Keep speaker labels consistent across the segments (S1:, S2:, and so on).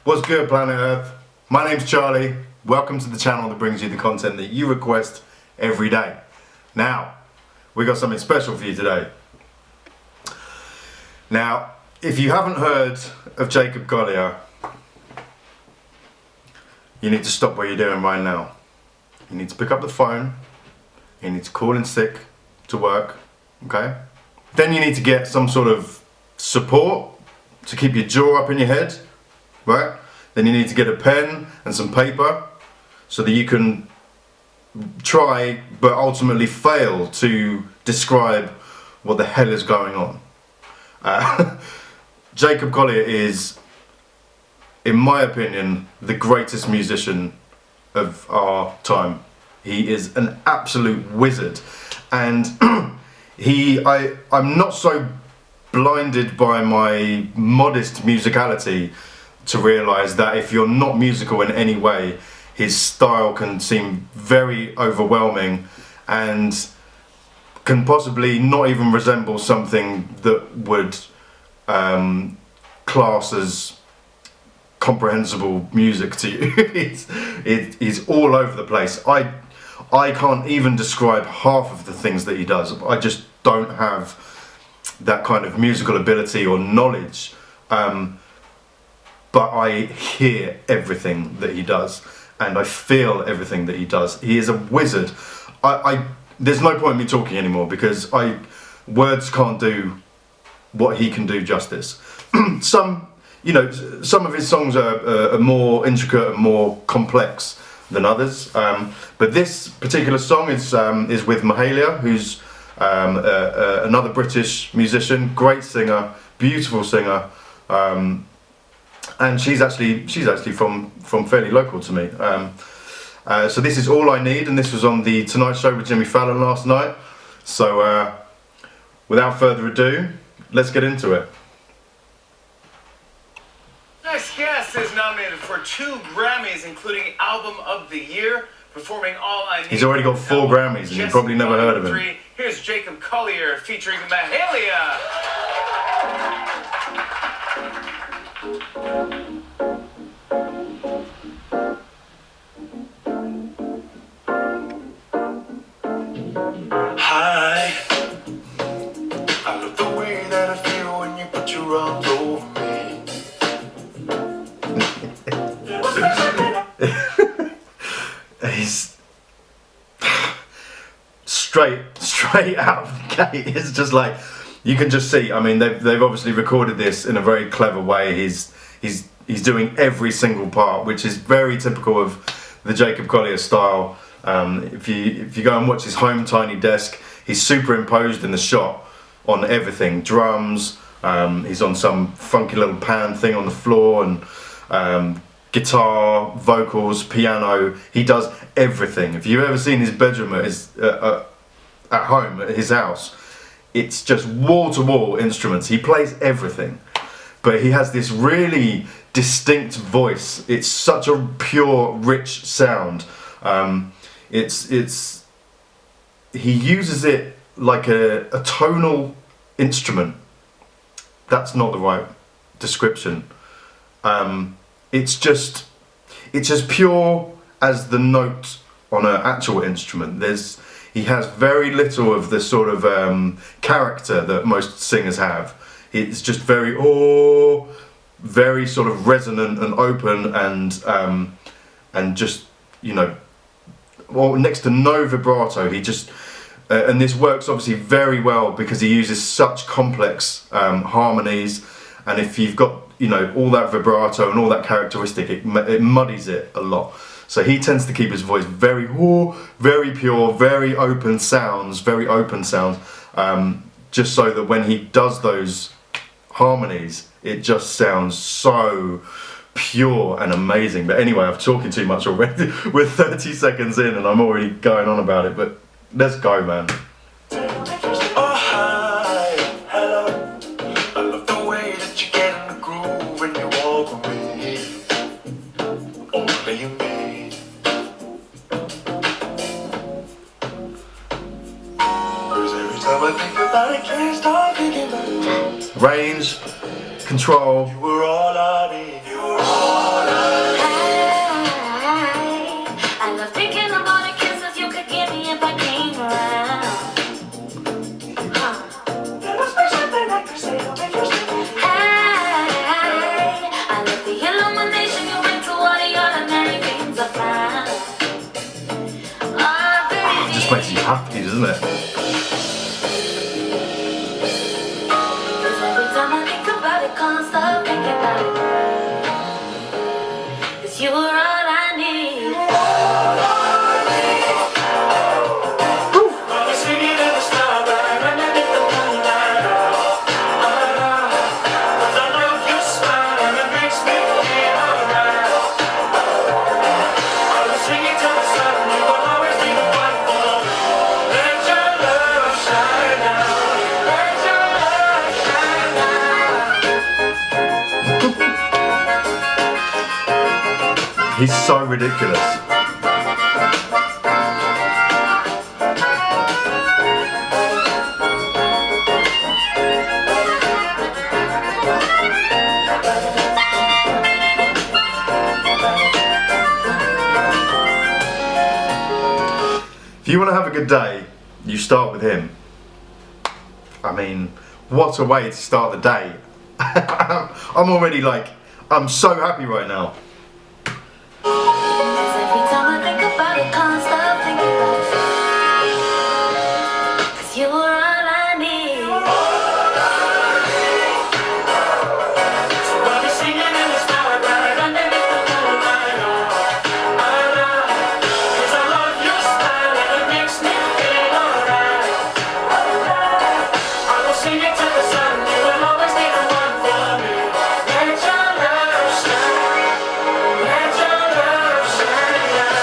S1: What's good, Planet Earth? My name's Charlie. Welcome to the channel that brings you the content that you request every day. Now, we got something special for you today. Now, if you haven't heard of Jacob Collier, you need to stop what you're doing right now. You need to pick up the phone, you need to call in sick to work, okay? Then you need to get some sort of support to keep your jaw up in your head, right? Then you need to get a pen and some paper so that you can try but ultimately fail to describe what the hell is going on. Jacob Collier is, in my opinion, the greatest musician of our time. He is an absolute wizard, and I'm not so blinded by my modest musicality to realise that if you're not musical in any way, his style can seem very overwhelming and can possibly not even resemble something that would class as comprehensible music to you. He's all over the place. I can't even describe half of the things that he does. I just don't have that kind of musical ability or knowledge, but I hear everything that he does and I feel everything that he does. He is a wizard. There's no point in me talking anymore because words can't do what he can do justice. Some of his songs are more intricate and more complex than others, but this particular song is with Mahalia, who's another British musician, great singer, beautiful singer, and she's actually from fairly local to me. So this is All I Need, and this was on the Tonight Show with Jimmy Fallon last night. So without further ado, let's get into it.
S2: Next guest is nominated for 2 Grammys, including Album of the Year, performing All I Need.
S1: He's already got 4 Grammys, and you've probably never heard of him.
S2: Here's Jacob Collier featuring Mahalia.
S3: Hi, I love the way that I feel when you put your arms over me.
S1: He's straight out of the gate. It's just like, you can just see, I mean, they've obviously recorded this in a very clever way. He's doing every single part, which is very typical of the Jacob Collier style. If you go and watch his home tiny desk, he's superimposed in the shot on everything. Drums, he's on some funky little pan thing on the floor, and guitar, vocals, piano. He does everything. If you've ever seen his bedroom at home at his house, it's just wall-to-wall instruments. He plays everything, but he has this really distinct voice. It's such a pure, rich sound. He uses it like a tonal instrument. That's not the right description. It's just as pure as the note on an actual instrument. He has very little of the sort of character that most singers have. It's just very sort of resonant and open, and just, you know, well, next to no vibrato. He just and this works obviously very well because he uses such complex harmonies, and if you've got, you know, all that vibrato and all that characteristic, it muddies it a lot. So he tends to keep his voice very pure, very open sounds, just so that when he does those harmonies, it just sounds so pure and amazing. But anyway, I'm talking too much already. We're 30 seconds in and I'm already going on about it, but let's go, man.
S3: Range,
S1: control.
S3: you were all I need. You were all
S1: isn't it?
S4: Every time I think about it, can't stop thinking about it. 'Cause you were all I need.
S3: I'll be singing in the starlight underneath the moonlight. 'Cause I love your smile and it makes me feel alright. I'll be singing to the sun, you will always be the one for me. Let your love shine now. Let your love shine now.
S1: He's so ridiculous. If you want to have a good day, you start with him. I mean, what a way to start the day. I'm already like, I'm so happy right now.
S4: 'Cause every time I think about it, can't stop thinking about it. 'Cause you were all I need.
S3: So I'll be singing in the starlight underneath the moonlight. 'Cause I love your style and it makes me feel alright. I will sing it to the sun, you will always be the one for me. Let your love shine, let your love shine now.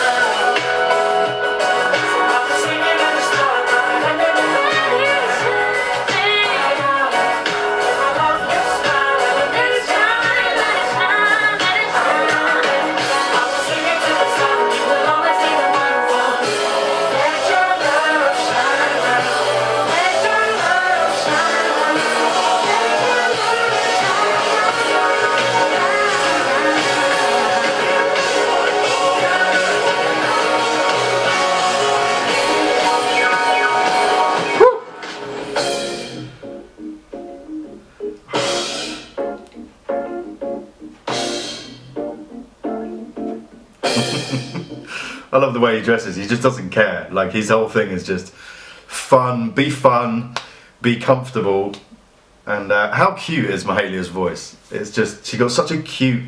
S3: So I'll be singing in the starlight underneath the moonlight. 'Cause I love your style and it makes me feel alright. I will sing it to the sun, you will always be the one for me. Let your love shine now. Let your love shine now.
S1: I love the way he dresses. He just doesn't care. Like, his whole thing is just fun, be comfortable. And how cute is Mahalia's voice? It's just, she got such a cute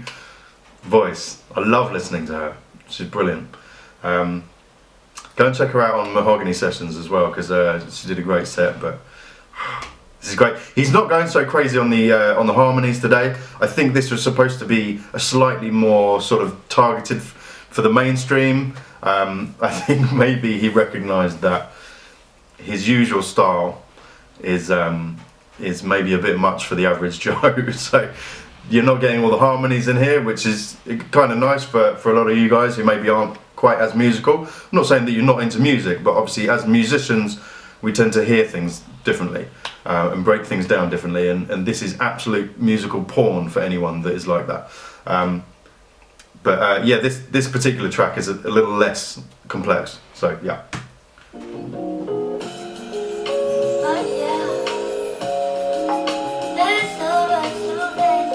S1: voice. I love listening to her. She's brilliant. Go and check her out on Mahogany Sessions as well, because she did a great set. But this is great. He's not going so crazy on the harmonies today. I think this was supposed to be a slightly more sort of targeted for the mainstream. I think maybe he recognised that his usual style is maybe a bit much for the average Joe. So you're not getting all the harmonies in here, which is kind of nice for a lot of you guys who maybe aren't quite as musical. I'm not saying that you're not into music, but obviously as musicians we tend to hear things differently and break things down differently, and this is absolute musical porn for anyone that is like that. But yeah, this particular track is a little less complex, so yeah.
S4: Oh yeah. Let's go back to bed.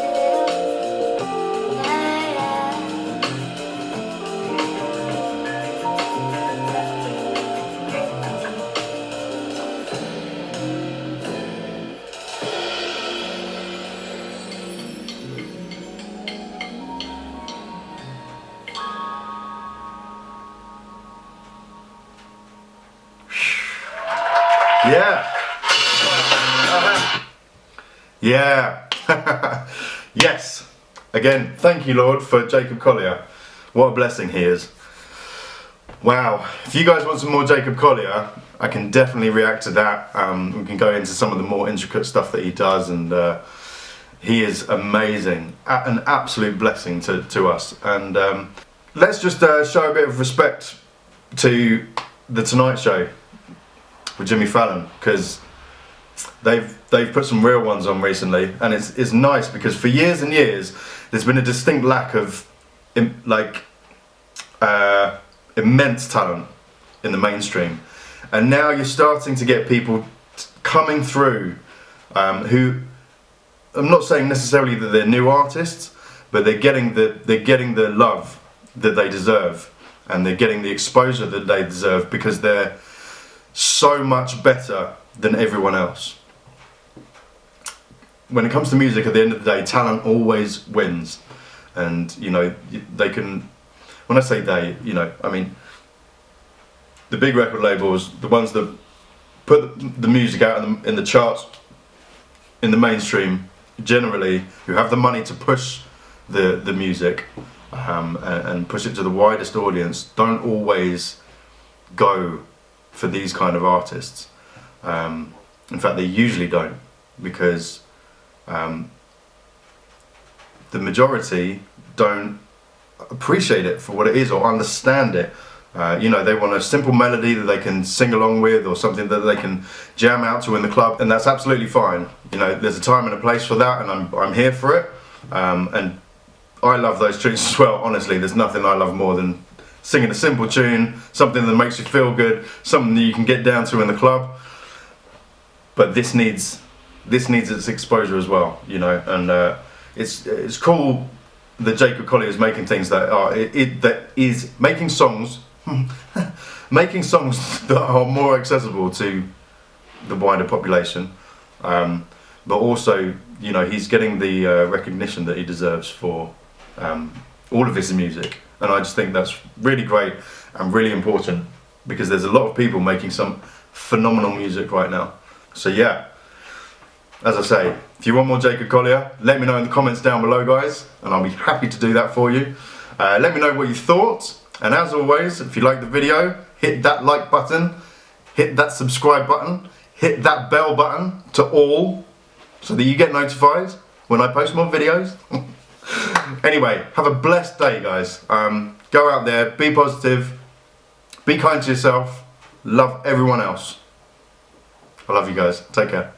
S4: Yeah, yeah.
S1: Yeah. Yeah. Yes. Again, thank you, Lord, for Jacob Collier. What a blessing he is. Wow. If you guys want some more Jacob Collier, I can definitely react to that. We can go into some of the more intricate stuff that he does, and he is amazing. An absolute blessing to us. And let's just show a bit of respect to The Tonight Show with Jimmy Fallon, because they've put some real ones on recently, and it's nice because for years and years there's been a distinct lack of immense talent in the mainstream, and now you're starting to get people coming through who, I'm not saying necessarily that they're new artists, but they're getting the love that they deserve, and they're getting the exposure that they deserve, because they're so much better than everyone else. When it comes to music, at the end of the day, talent always wins. And, you know, they can, when I say they, you know, I mean, the big record labels, the ones that put the music out in the charts, in the mainstream, generally, who have the money to push the music and push it to the widest audience, don't always go for these kind of artists. In fact, they usually don't, because the majority don't appreciate it for what it is or understand it. You know, they want a simple melody that they can sing along with, or something that they can jam out to in the club, and that's absolutely fine. You know, there's a time and a place for that, and I'm here for it. And I love those tunes as well. Honestly, there's nothing I love more than singing a simple tune, something that makes you feel good, something that you can get down to in the club. But this needs its exposure as well, you know. And it's cool that Jacob Collier is making things that are that is making songs making songs that are more accessible to the wider population, but also, you know, he's getting the recognition that he deserves for all of his music, and I just think that's really great and really important, because there's a lot of people making some phenomenal music right now. So yeah, as I say, if you want more Jacob Collier, let me know in the comments down below, guys, and I'll be happy to do that for you. Let me know what you thought, and as always, if you liked the video, hit that like button, hit that subscribe button, hit that bell button to all, so that you get notified when I post more videos. Anyway, have a blessed day, guys. Go out there, be positive, be kind to yourself, love everyone else. I love you guys. Take care.